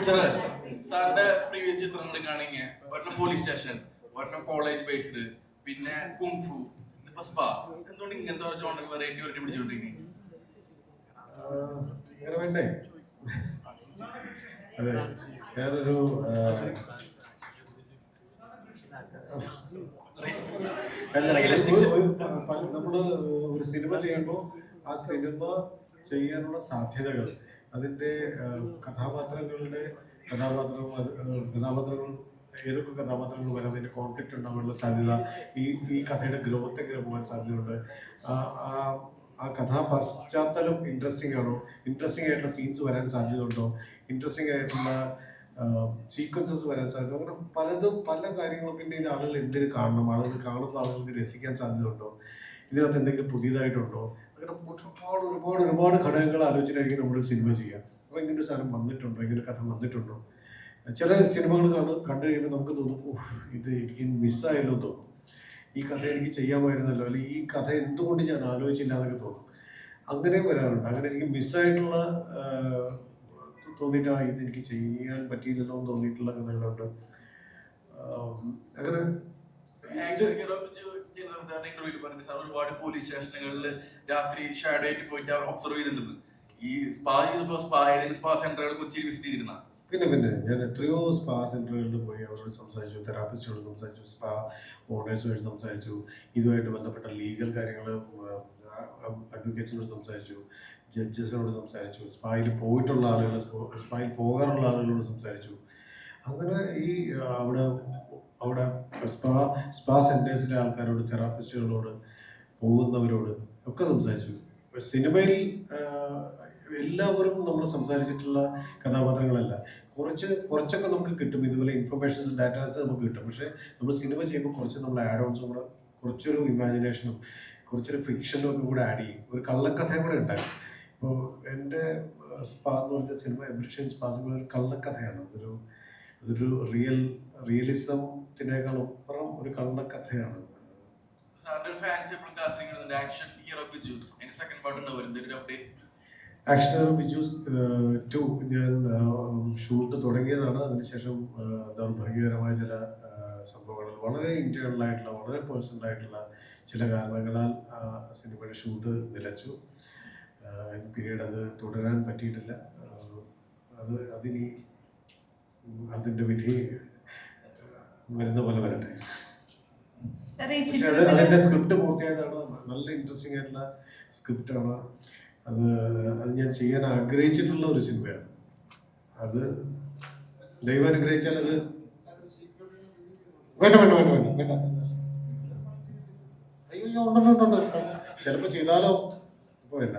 സാറിന്റെ പ്രീവിയസ് ചിത്രങ്ങൾ കാണുക ഒരെണ്ണം പോലീസ് സ്റ്റേഷൻ, ഒരെണ്ണം കോളേജ് ബേസ്ഡ്, പിന്നെ കുങ്ഫു, ഇപ്പൊ സ്പാ. എന്തുകൊണ്ട് ഇങ്ങനത്തെ ജോണൽ വെറൈറ്റി പിടിച്ചോണ്ടിരിക്കുന്നത്? വേണ്ടേ? അതെ, വേറൊരു നമ്മള് ഒരു സിനിമ ചെയ്യുമ്പോൾ ആ സിനിമ ചെയ്യാനുള്ള സാധ്യതകൾ, അതിന്റെ കഥാപാത്രങ്ങൾ ഏതൊക്കെ കഥാപാത്രങ്ങൾ വരാം, അതിന്റെ കോൺഫ്ലിക്റ്റ് ഉണ്ടാകാനുള്ള സാധ്യത, ഈ കഥയുടെ ഗ്രോത്ത് എങ്ങനെ പോകാൻ സാധ്യതയുണ്ട്, ആ കഥാ പശ്ചാത്തലം ഇൻട്രസ്റ്റിംഗ് ആണോ, ഇൻട്രസ്റ്റിംഗ് ആയിട്ടുള്ള സീൻസ് വരാൻ സാധ്യതയുണ്ടോ, ഇൻട്രസ്റ്റിംഗ് ആയിട്ടുള്ള സീക്വൻസസ് വരാൻ സാധ്യത, അങ്ങനെ പല കാര്യങ്ങളും. പിന്നെ ഇത് ആളുകൾ എന്തിനു കാണണം, ആളുകൾ കാണുമ്പോൾ ആളുകൾക്ക് രസിക്കാൻ സാധ്യതയുണ്ടോ, ഇതിനകത്ത് എന്തെങ്കിലും പുതിയതായിട്ടുണ്ടോ, അങ്ങനെ ഒരുപാട് ഘടകങ്ങൾ ആലോചിച്ചിട്ടായിരിക്കും നമ്മൾ സിനിമ ചെയ്യുക. അപ്പോൾ ഇങ്ങനെ ഒരു സാധനം വന്നിട്ടുണ്ടോ, ഇങ്ങനെ കഥ വന്നിട്ടുണ്ടോ. ചില സിനിമകൾ കണ്ടു കഴിയുമ്പോൾ നമുക്ക് തോന്നും, ഇത് എനിക്ക് മിസ്സായല്ലോ തോന്നും, ഈ കഥ എനിക്ക് ചെയ്യാമായിരുന്നല്ലോ, അല്ലെങ്കിൽ ഈ കഥ എന്തുകൊണ്ട് ഞാൻ ആലോചിച്ചില്ല എന്നൊക്കെ തോന്നും. അങ്ങനെ വരാറുണ്ട്. അങ്ങനെ എനിക്ക് മിസ്സായിട്ടുള്ള തോന്നിയിട്ട് ഇത് എനിക്ക് ചെയ്യാൻ പറ്റിയില്ലല്ലോ എന്ന് തോന്നിയിട്ടുള്ള കഥകളുണ്ട്. അങ്ങനെ ഒരുപാട് പോലീസ് സ്റ്റേഷനുകളിൽ രാത്രി ഷാഡോ ആയിട്ട് പോയിട്ട് അവർ ഒബ്സർവ് ചെയ്തിട്ടുണ്ട്. ഈ സ്പാ സെന്ററുകൾ കൊച്ചിയിൽ വിസിറ്റ് ചെയ്തിരുന്ന പിന്നെ ഞാൻ എത്രയോ സ്പാ സെന്ററുകളിൽ പോയി അവരോട് സംസാരിച്ചു, തെറാപ്പിസ്റ്റോട് സംസാരിച്ചു, സ്പാ ഓണേഴ്സുമായിട്ട് സംസാരിച്ചു, ഇതുമായിട്ട് ബന്ധപ്പെട്ട ലീഗൽ കാര്യങ്ങൾ അഡ്വക്കേറ്റ്സിനോട് സംസാരിച്ചു, ജഡ്ജസിനോട് സംസാരിച്ചു, സ്പായിൽ പോയിട്ടുള്ള ആളുകൾ, സ്പായിൽ പോകാറുള്ള ആളുകളോട് സംസാരിച്ചു. അങ്ങനെ ഈ അവിടെ സ്പാ സെന്റേഴ്സിലെ ആൾക്കാരോട്, തെറാപ്പിസ്റ്റുകളോട്, പോകുന്നവരോട് ഒക്കെ സംസാരിച്ചു. സിനിമയിൽ എല്ലാവരും നമ്മൾ സംസാരിച്ചിട്ടുള്ള കഥാപാത്രങ്ങളല്ല, കുറച്ചൊക്കെ നമുക്ക് കിട്ടും, ഇതുപോലെ ഇൻഫർമേഷൻസ്, ഡാറ്റാസ് നമുക്ക് കിട്ടും. പക്ഷേ നമ്മൾ സിനിമ ചെയ്യുമ്പോൾ കുറച്ച് നമ്മൾ ആഡ് ഓൺസും കൂടെ, കുറച്ചൊരു ഇമാജിനേഷനും കുറച്ചൊരു ഫിക്ഷനും ഒക്കെ കൂടെ ആഡ് ചെയ്യും, ഒരു കള്ളക്കഥയും കൂടെ ഉണ്ടാകും. ഇപ്പോൾ എൻ്റെ സ്പാ എന്ന് പറഞ്ഞ സിനിമ, എബ്രിഷ്യൻ സ്പാ സിനിമ ഒരു കള്ളക്കഥയാണ്. അതൊരു റിയലിസത്തിനേക്കാൾ അപ്പുറം ഒരു കള്ളക്കഥയാണ്. ആക്ഷൻ ഹീറോ ബിജൂസ് 2 ഞാൻ ഷൂട്ട് തുടങ്ങിയതാണ്. അതിനുശേഷം ദൗർഭാഗ്യകരമായ ചില സംഭവങ്ങൾ, വളരെ ഇന്റേണൽ ആയിട്ടുള്ള, വളരെ പേഴ്സണൽ ആയിട്ടുള്ള ചില കാരണങ്ങളാൽ സിനിമയുടെ ഷൂട്ട് നിലച്ചു. പിന്നീട് അത് തുടരാൻ പറ്റിയിട്ടില്ല. അതിൻ്റെ വിധി വരുന്ന പോലെ വരട്ടെ. അതിൻ്റെ സ്ക്രിപ്റ്റ് പൂർത്തിയായതാണ്. നല്ല ഇൻട്രസ്റ്റിംഗ് ആയിട്ടുള്ള സ്ക്രിപ്റ്റാണ്. അത് ഞാൻ ചെയ്യാൻ ആഗ്രഹിച്ചിട്ടുള്ള ഒരു സിനിമയാണ്. അത് ദൈവം അനുഗ്രഹിച്ചാൽ അത് വേണ്ട. അയ്യോ, ഉണ്ടോ, ചിലപ്പോൾ ചെയ്താലോ. ഇപ്പോൾ വേണ്ട.